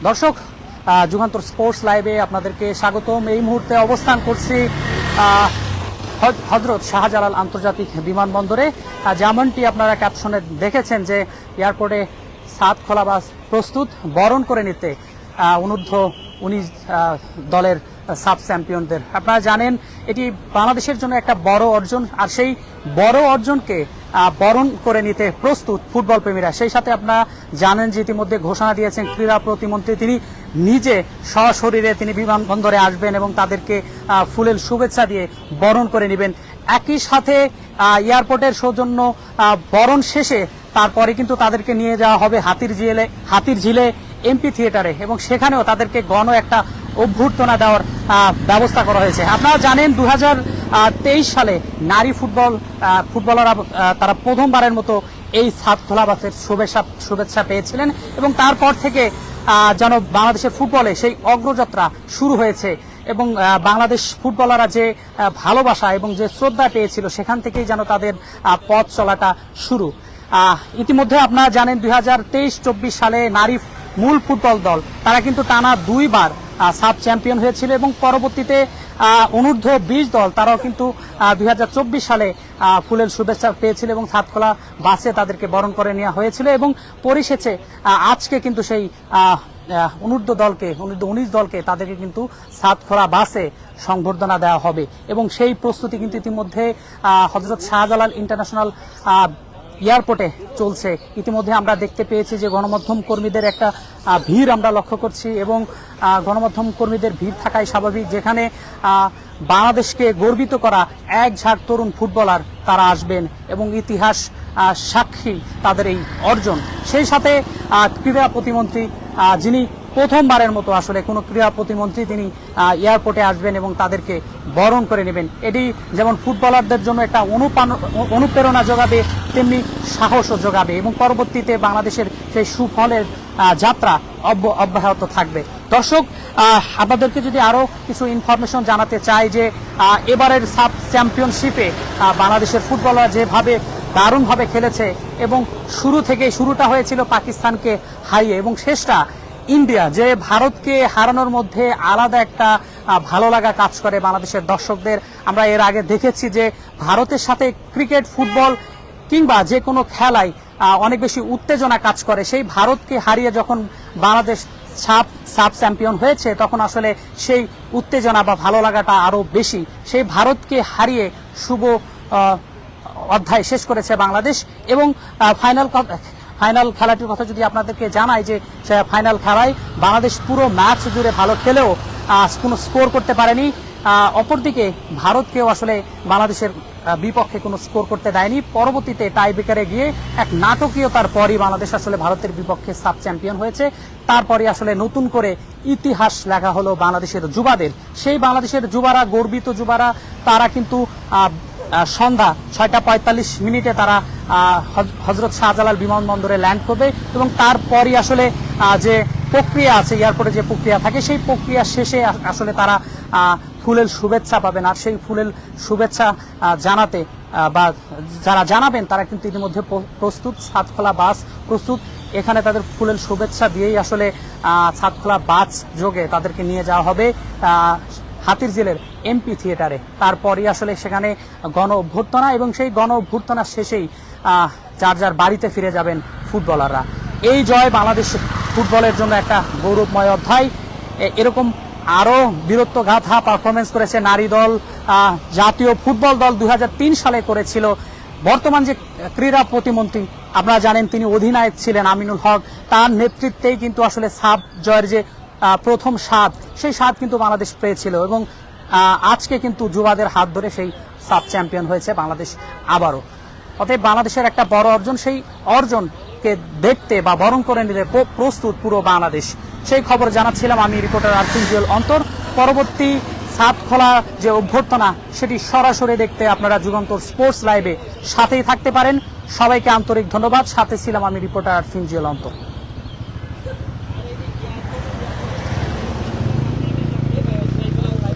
দর্শক, যুগান্তর স্পোর্টস লাইভে আপনাদেরকে স্বাগতম। এই মুহূর্তে অবস্থান করছি হযরত শাহজালাল আন্তর্জাতিক বিমানবন্দরে। যেমনটি আপনারা ক্যাপশনে দেখেছেন যে এয়ারপোর্টে সাত খোলা বাস প্রস্তুত বরণ করে নিতে অনূর্ধ্ব-19 দলের সাব চ্যাম্পিয়নদের। আপনারা জানেন এটি বাংলাদেশের জন্য একটা বড় অর্জন, আর সেই বড় অর্জনকে বরণ করে নিতে প্রস্তুত ফুটবল প্রেমীরা। সেই সাথে আপনারা জানেন যে ইতিমধ্যে ঘোষণা দিয়েছেন ক্রীড়া প্রতিমন্ত্রী, তিনি নিজে সশরীরে তিনি বিমানবন্দরে আসবেন এবং তাদেরকে ফুলেল শুভেচ্ছা দিয়ে বরণ করে নেবেন। একই সাথে এয়ারপোর্টের সৌজন্য বরণ শেষে তারপরে কিন্তু তাদেরকে নিয়ে যাওয়া হবে হাতির ঝিলে এমপি থিয়েটারে, এবং সেখানেও তাদেরকে গণ একটা অভ্যর্থনা দেওয়ার ব্যবস্থা করা হয়েছে। আপনারা জানেন 2023 সালে নারী ফুটবলাররা তারা প্রথমবারের মতো এই সাত খোলা বাসের শুভেচ্ছা পেয়েছিলেন, এবং তারপর থেকে যেন বাংলাদেশের ফুটবলে সেই অগ্রযাত্রা শুরু হয়েছে, এবং বাংলাদেশ ফুটবলাররা যে ভালোবাসা এবং যে শ্রদ্ধা পেয়েছিল সেখান থেকেই যেন তাদের পথ চলাটা শুরু। ইতিমধ্যে আপনারা জানেন 2023-24 সালে নারী মূল ফুটবল দল তারা কিন্তু টানা 2 বার সাব চ্যাম্পিয়ন হয়েছিল, এবং পরবর্তীতে অনূর্ধ্ব-20 দল তারাও কিন্তু 2024 সালে ফুলের শুভেচ্ছা পেয়েছিল এবং সাতখোলা বাসে তাদেরকে বরণ করে নেওয়া হয়েছিল, এবং পরিশেষে আজকে কিন্তু সেই অনূর্ধ্ব-19 দলকে তাদেরকে কিন্তু সাতখোলা বাসে সংবর্ধনা দেওয়া হবে, এবং সেই প্রস্তুতি কিন্তু ইতিমধ্যে হযরত শাহজালাল ইন্টারন্যাশনাল এয়ারপোর্টে চলছে। ইতিমধ্যে আমরা দেখতে পেয়েছি যে গণমাধ্যম কর্মীদের একটা ভিড় আমরা লক্ষ্য করছি, এবং গণমাধ্যম কর্মীদের ভিড় থাকাই স্বাভাবিক, যেখানে বাংলাদেশকে গর্বিত করা এক ঝাঁক তরুণ ফুটবলার তারা আসবেন, এবং ইতিহাস সাক্ষী তাদের এই অর্জন। সেই সাথে ক্রীড়া প্রতিমন্ত্রী, যিনি প্রথমবারের মতো আসলে কোনো ক্রীড়া প্রতিমন্ত্রী তিনি এয়ারপোর্টে আসবেন এবং তাদেরকে বরণ করে নেবেন। এটি যেমন ফুটবলারদের জন্য একটা অনুপ্রেরণা যোগাবে, তেমনি সাহসও যোগাবে, এবং পরবর্তীতে বাংলাদেশের সেই সুফলের যাত্রা অব্যাহত থাকবে। দর্শক, আপনাদেরকে যদি আরও কিছু ইনফরমেশন জানাতে চাই যে এবারের সাব চ্যাম্পিয়নশিপে বাংলাদেশের ফুটবলাররা যেভাবে দারুণভাবে খেলেছে, এবং শুরুটা হয়েছিল পাকিস্তানকে হারিয়ে, এবং শেষটা ইন্ডিয়া, যে ভারতকে হারানোর মধ্যে আলাদা একটা ভালো লাগা কাজ করে বাংলাদেশের দর্শকদের। আমরা এর আগে দেখেছি যে ভারতের সাথে ক্রিকেট, ফুটবল কিংবা যে কোনো খেলায় অনেক বেশি উত্তেজনা কাজ করে। সেই ভারতকে হারিয়ে যখন বাংলাদেশ সাব চ্যাম্পিয়ন হয়েছে, তখন আসলে সেই উত্তেজনা বা ভালো লাগাটা আরো বেশি। সেই ভারতকে হারিয়ে শুভ অধ্যায় শেষ করেছে বাংলাদেশ, এবং ফাইনাল খেলাটির কথা যদি আপনাদেরকে জানাই যে ফাইনাল খেলায় বাংলাদেশ পুরো ম্যাচ জুড়ে ভালো খেলেও কোনো স্কোর করতে পারেনি। অপরদিকে ভারতকেও আসলে বাংলাদেশের বিপক্ষে কোনো স্কোর করতে দেয়নি। পরবর্তীতে টাই ব্রেকারে গিয়ে এক নাটকীয়তার পরই বাংলাদেশ আসলে ভারতের বিপক্ষে সাব চ্যাম্পিয়ন হয়েছে। তারপরে আসলে নতুন করে ইতিহাস লেখা হলো বাংলাদেশের যুবাদের। সেই বাংলাদেশের যুবারা, গর্বিত যুবারা, তারা কিন্তু সন্ধ্যা 6:45 তারা হযরত শাহজালাল বিমানবন্দরে ল্যান্ড করবে, এবং তারপরই আসলে যে প্রক্রিয়া আছে, এয়ারপোর্টে যে প্রক্রিয়া থাকে, সেই প্রক্রিয়া শেষে আসলে তারা ফুলেল শুভেচ্ছা পাবেন। আর সেই ফুলেল শুভেচ্ছা জানাতে বা যারা জানাবেন তারা কিন্তু ইতিমধ্যে প্রস্তুত, সাতখোলা বাস প্রস্তুত। এখানে তাদের ফুলেল শুভেচ্ছা দিয়েই আসলে সাতখোলা বাস যোগে তাদেরকে নিয়ে যাওয়া হবে হাতির ঝিলের এমপি থিয়েটারে। তারপরই আসলে সেখানে গণ অভ্যর্থনা, এবং সেই গণ অভ্যর্থনার শেষেই যার যার বাড়িতে ফিরে যাবেন ফুটবলাররা। এই জয় বাংলাদেশ ফুটবলের জন্য একটা গৌরবময় অধ্যায়। এরকম আরও বীরত্বগাথা পারফরমেন্স করেছে নারী দল, জাতীয় ফুটবল দল 2003 সালে করেছিল। বর্তমান যে ক্রীড়া প্রতিমন্ত্রী আপনারা জানেন তিনি অধিনায়ক ছিলেন আমিনুল হক, তার নেতৃত্বেই কিন্তু আসলে সাব জয়ের যে প্রথম স্বাদ, সেই স্বাদ কিন্তু বাংলাদেশ পেয়েছিল, এবং আজকে কিন্তু যুবাদের হাত ধরে সেই সাব চ্যাম্পিয়ন হয়েছে বাংলাদেশ আবারও। অতএব বাংলাদেশের একটা বড় অর্জন, সেই অর্জনকে দেখতে বা বরণ করে নিতে প্রস্তুত পুরো বাংলাদেশ। সেই খবর জানাচ্ছিলাম আমি রিপোর্টার আরফিন জুয়েল অন্তর। পরবর্তী সাতখোলা যে অভ্যর্থনা সেটি সরাসরি দেখতে আপনারা যুগান্তর স্পোর্টস লাইভে সাথেই থাকতে পারেন। সবাইকে আন্তরিক ধন্যবাদ। সাথে ছিলাম আমি রিপোর্টার আরফিন জুয়েল অন্তর।